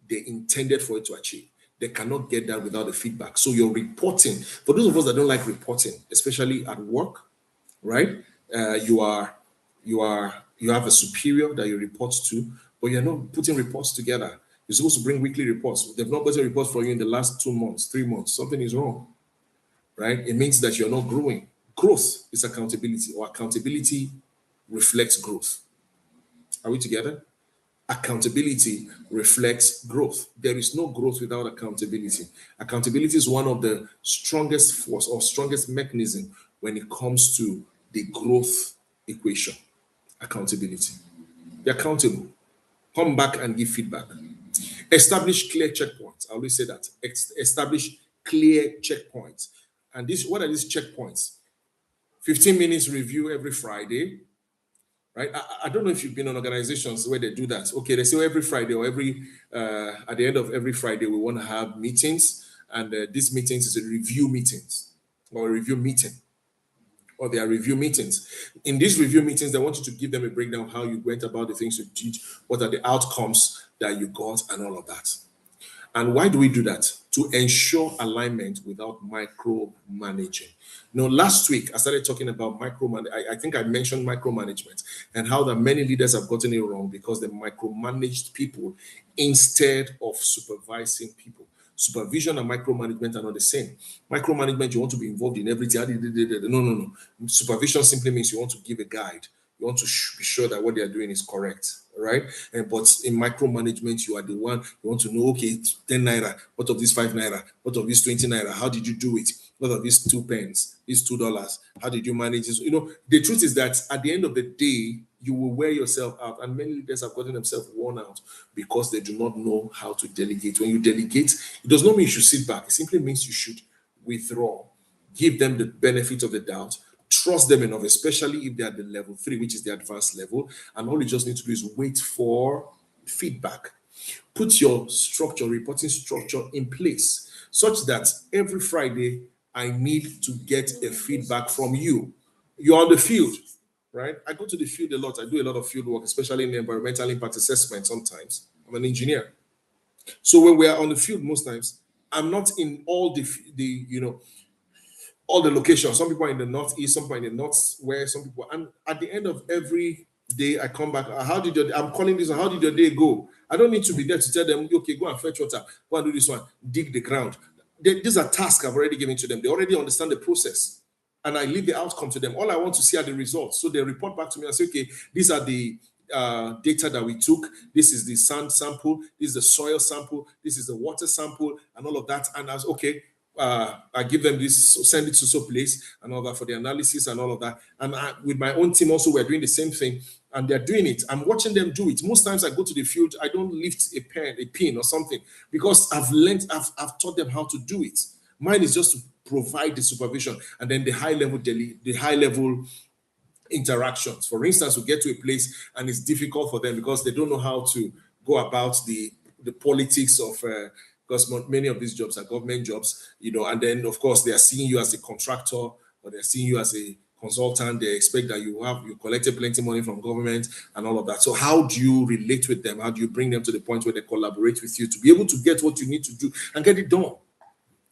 they intended for it to achieve. They cannot get that without the feedback. So you're reporting. For those of us that don't like reporting, especially at work, right? You have a superior that you report to, but you're not putting reports together. You're supposed to bring weekly reports. They've not gotten a report for you in the last 2 months, 3 months. Something is wrong, right? It means that you're not growing. Growth is accountability, or accountability reflects growth. Are we together? Accountability reflects growth. There is no growth without accountability. Accountability is one of the strongest force or strongest mechanism when it comes to the growth equation. Accountability. Be accountable. Come back and give feedback. Establish clear checkpoints. I always say that. Establish clear checkpoints. And what are these checkpoints? 15 minutes review every Friday, right? I don't know if you've been on organizations where they do that. Okay, they say every Friday or at the end of every Friday, we want to have meetings, and these meetings is a review meetings or a review meeting, or they are review meetings. In these review meetings, they want you to give them a breakdown of how you went about the things you did, what are the outcomes that you got, and all of that. And why do we do that? To ensure alignment without micromanaging. Last week I started talking about micromanagement. I think I mentioned micromanagement and how that many leaders have gotten it wrong because they micromanaged people instead of supervising people. Supervision and micromanagement are not the same. Micromanagement, you want to be involved in everything. No. Supervision simply means you want to give a guide. You want to be sure that what they are doing is correct, right? But in micromanagement, you are the one, you want to know, okay, 10 naira, what of this 5 naira, what of this 20 naira, how did you do it? What of these 2 pence, these $2, how did you manage this? The truth is that at the end of the day, you will wear yourself out, and many leaders have gotten themselves worn out because they do not know how to delegate. When you delegate, it does not mean you should sit back. It simply means you should withdraw, give them the benefit of the doubt, trust them enough, especially if they're at the level 3, which is the advanced level, and all you just need to do is wait for feedback. Put your reporting structure in place such that every Friday I need to get a feedback from you. You're on the field, right? I go to the field a lot. I do a lot of field work, especially in environmental impact assessment sometimes. I'm an engineer. So when we are on the field most times, I'm not in all all the locations. Some people are in the northeast, some people are in the northwest, some people. And at the end of every day, I come back. I'm calling this one, how did your day go? I don't need to be there to tell them, okay, go and fetch water, go and do this one, dig the ground. These are tasks I've already given to them. They already understand the process. And I leave the outcome to them. All I want to see are the results. So they report back to me and say, okay, these are the data that we took. This is the sand sample. This is the soil sample. This is the water sample and all of that. And I was, okay, I give them this, send it to some place and all that for the analysis and all of that. And with my own team also, we're doing the same thing. And they're doing it. I'm watching them do it. Most times I go to the field, I don't lift a pin or something because I've taught them how to do it. Mine is just to provide the supervision and then the high level interactions. For instance, we get to a place and it's difficult for them because they don't know how to go about the politics of because many of these jobs are government jobs, and then of course they are seeing you as a contractor or they're seeing you as a consultant. They expect that you collected plenty money from government and all of that. So how do you relate with them? How do you bring them to the point where they collaborate with you to be able to get what you need to do and get it done?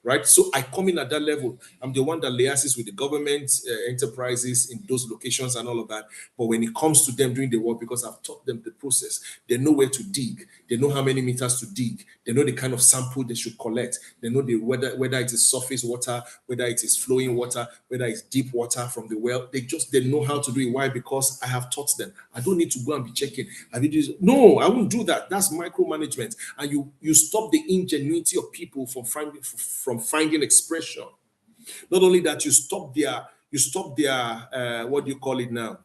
Right? So I come in at that level. I'm the one that liaises with the government enterprises in those locations and all of that. But when it comes to them doing the work, because I've taught them the process, they know where to dig. They know how many meters to dig. They know the kind of sample they should collect. They know whether it is surface water, whether it is flowing water, whether it's deep water from the well. They know how to do it. Why? Because I have taught them. I don't need to go and be checking. No, I won't do that. That's micromanagement. And you stop the ingenuity of people from finding expression. Not only that, you stop their what do you call it now?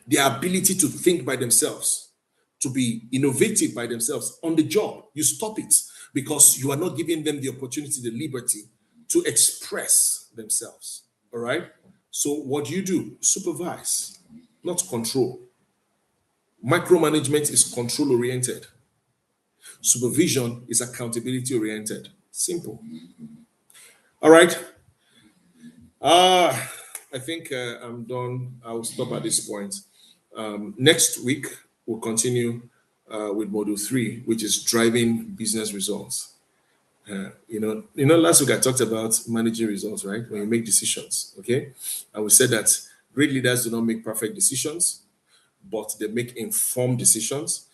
Their ability to think by themselves, to be innovative by themselves on the job. You stop it because you are not giving them the opportunity, the liberty to express themselves. All right. So what do you do? Supervise, not control. Micromanagement is control oriented. Supervision is accountability oriented. Simple. All right. I think I'm done. I'll stop at this point. Next week, we'll continue with module 3, which is driving business results. Last week I talked about managing results, right? When you make decisions, okay? And we said that great leaders do not make perfect decisions, but they make informed decisions.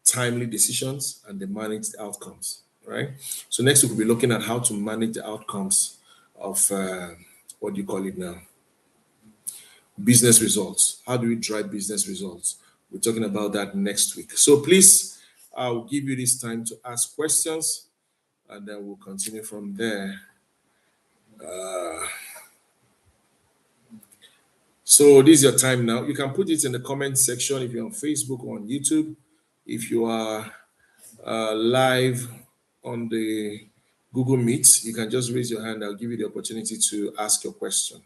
timely decisions, and they manage the outcomes. Right. So next week we'll be looking at how to manage the outcomes of what do you call it now? Business results. How do we drive business results? We're talking about that next week. So please, I'll give you this time to ask questions, and then we'll continue from there. So this is your time now. You can put it in the comment section if you're on Facebook or on YouTube. If you are live on the Google Meet, you can just raise your hand. I'll give you the opportunity to ask your question.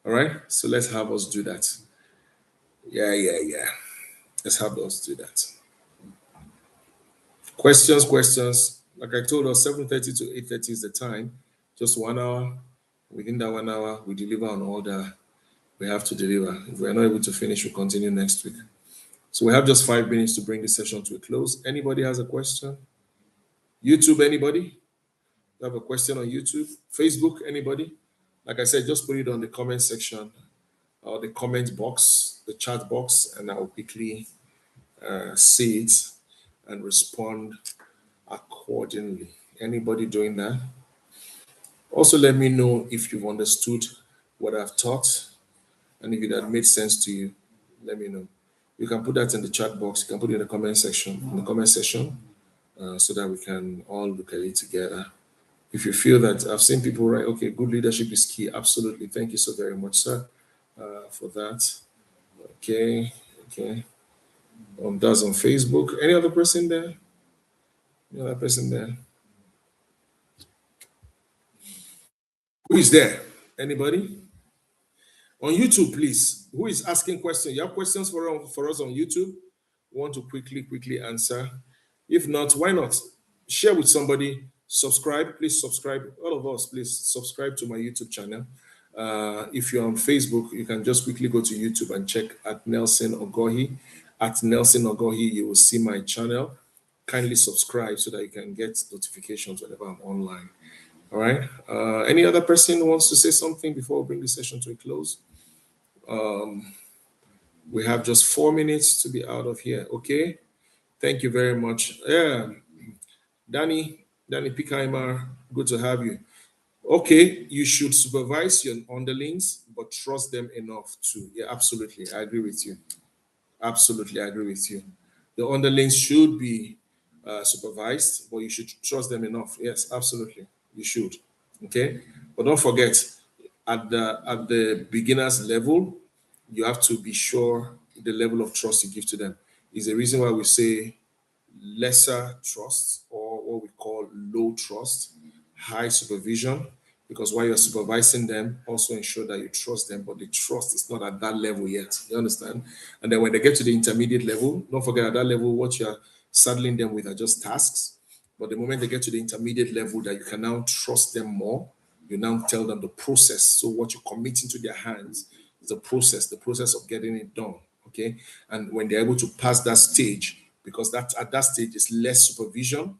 All right. So let's have us do that. Yeah. Let's have us do that. Questions. Like I told us, 7:30 to 8:30 is the time. Just 1 hour. Within that 1 hour, we deliver on all that we have to deliver. If we're not able to finish, we'll continue next week. So we have just 5 minutes to bring the session to a close. Anybody has a question? YouTube, anybody? You have a question on YouTube? Facebook, anybody? Like I said, just put it on the comment section or the comment box, the chat box, and I'll quickly see it and respond accordingly. Anybody doing that? Also, let me know if you've understood what I've taught and if it had made sense to you. Let me know. You can put that in the chat box. You can put it in the comment section, so that we can all look at it together. If you feel that I've seen people write, okay, good leadership is key. Absolutely. Thank you so very much, sir, for that. Okay. That's on Facebook. Any other person there? Any other person there? Who is there? Anybody? On YouTube, please. Who is asking questions? You have questions for us on YouTube? Want to quickly answer? If not, why not? Share with somebody. Subscribe. Please subscribe. All of us, please subscribe to my YouTube channel. If you're on Facebook, you can just quickly go to YouTube and check at Nelson Ogohi. At Nelson Ogohi, you will see my channel. Kindly subscribe so that you can get notifications whenever I'm online. All right. Any other person who wants to say something before we bring the session to a close? We have just 4 minutes to be out of here. Okay. Thank you very much. Yeah. Danny Pikaimer, good to have you. Okay, you should supervise your underlings, but trust them enough to. Yeah, absolutely. I agree with you. Absolutely, I agree with you. The underlings should be supervised, but you should trust them enough. Yes, absolutely. You should. Okay. But don't forget, at the beginners level, you have to be sure the level of trust you give to them. Is the reason why we say lesser trust, or what we call low trust, high supervision, because while you're supervising them, also ensure that you trust them, but the trust is not at that level yet. You understand? And then when they get to the intermediate level, don't forget at that level, what you're saddling them with are just tasks. But the moment they get to the intermediate level that you can now trust them more, you now tell them the process. So what you're committing to their hands is the process of getting it done. Okay. And when they're able to pass that stage, because that at that stage is less supervision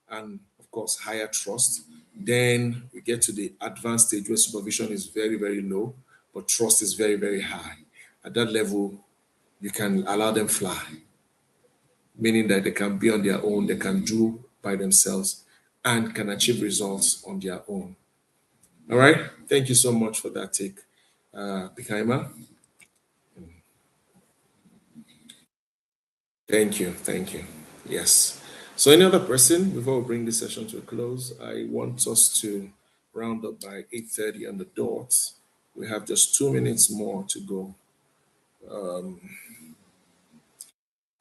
and of course higher trust, then we get to the advanced stage where supervision is very, very low, but trust is very, very high. At that level, you can allow them fly, meaning that they can be on their own, they can do by themselves, and can achieve results on their own. All right. Thank you so much for that take, Pikaima. Thank you. Yes. So any other person, before we bring this session to a close, I want us to round up by 8:30 on the dot. We have just 2 minutes more to go.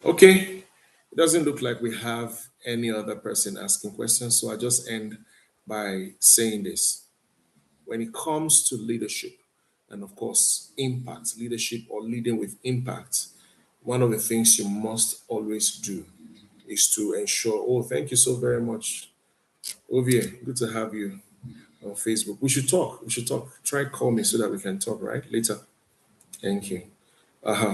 Okay. It doesn't look like we have any other person asking questions, so I just end by saying this. When it comes to leadership, and of course, impact, leadership or leading with impact, one of the things you must always do is to ensure. Oh, thank you so very much, Ovie. Good to have you on Facebook. We should talk. Try call me so that we can talk right later. Thank you.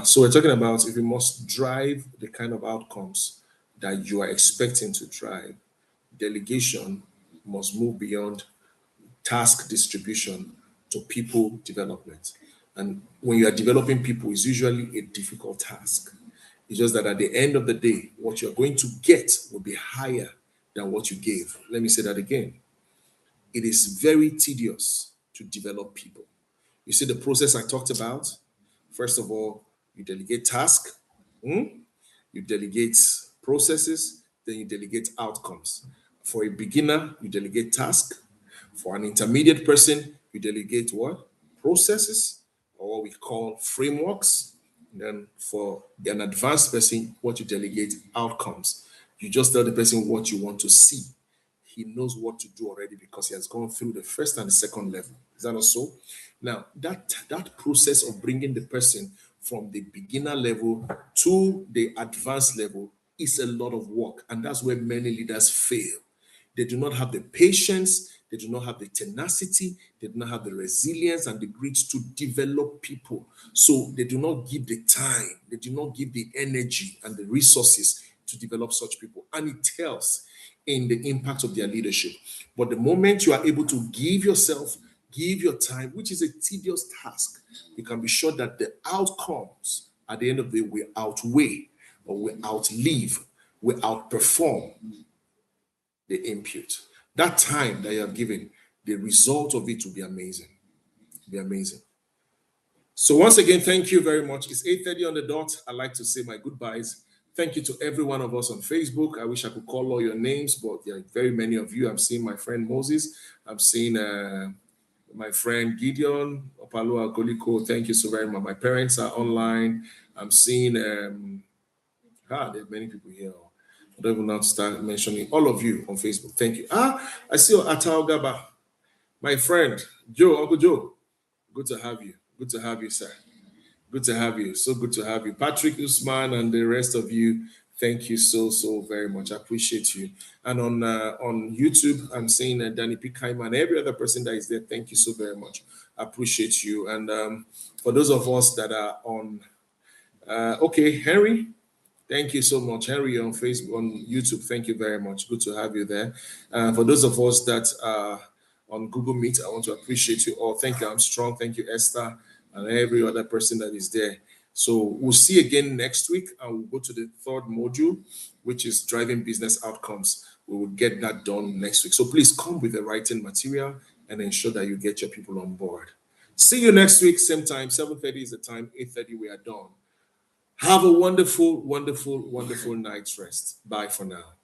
So we're talking about if you must drive the kind of outcomes that you are expecting to drive, delegation must move beyond task distribution to people development. And when you are developing people, it's usually a difficult task. It's just that at the end of the day, what you're going to get will be higher than what you gave. Let me say that again. It is very tedious to develop people. You see the process I talked about? First of all, you delegate task, you delegate processes, then you delegate outcomes. For a beginner, you delegate task. For an intermediate person, you delegate what? Processes, or what we call frameworks. And then for an advanced person, what you delegate outcomes. You just tell the person what you want to see. He knows what to do already because he has gone through the first and the second level. Is that not so? Now, that process of bringing the person from the beginner level to the advanced level is a lot of work, and that's where many leaders fail. They do not have the patience, they do not have the tenacity, they do not have the resilience and the grit to develop people. So they do not give the time, they do not give the energy and the resources to develop such people. And it tells in the impact of their leadership. But the moment you are able to give yourself, give your time, which is a tedious task, you can be sure that the outcomes at the end of the day will outweigh or will outlive, will outperform the input. That time that you have given, the result of it will be amazing. Be amazing. So once again, thank you very much. It's 8:30 on the dot. I'd like to say my goodbyes. Thank you to every one of us on Facebook. I wish I could call all your names, but there are very many of you. I'm seeing my friend Moses. I'm seeing my friend Gideon Opalua Koliko. Thank you so very much. My parents are online. I'm seeing there are many people here. I don't even know how to start mentioning all of you on Facebook. Thank you. I see you, Atal Gaba, my friend Joe, Uncle Joe. Good to have you. Good to have you, sir. Good to have you. So good to have you. Patrick Usman and the rest of you, thank you so very much. I appreciate you. And on YouTube, I'm seeing Danny Pikaima and every other person that is there. Thank you so very much. I appreciate you. And for those of us that are on, okay, Henry, thank you so much. Henry on Facebook, on YouTube, thank you very much. Good to have you there. For those of us that are on Google Meet, I want to appreciate you all. Thank you, Armstrong. Thank you, Esther, and every other person that is there. So we'll see again next week, and we'll go to the third module, which is driving business outcomes. We will get that done next week. So please come with the writing material and ensure that you get your people on board. See you next week, same time. 7:30 is the time. 8:30 we are done. Have a wonderful, wonderful, wonderful night's rest. Bye for now.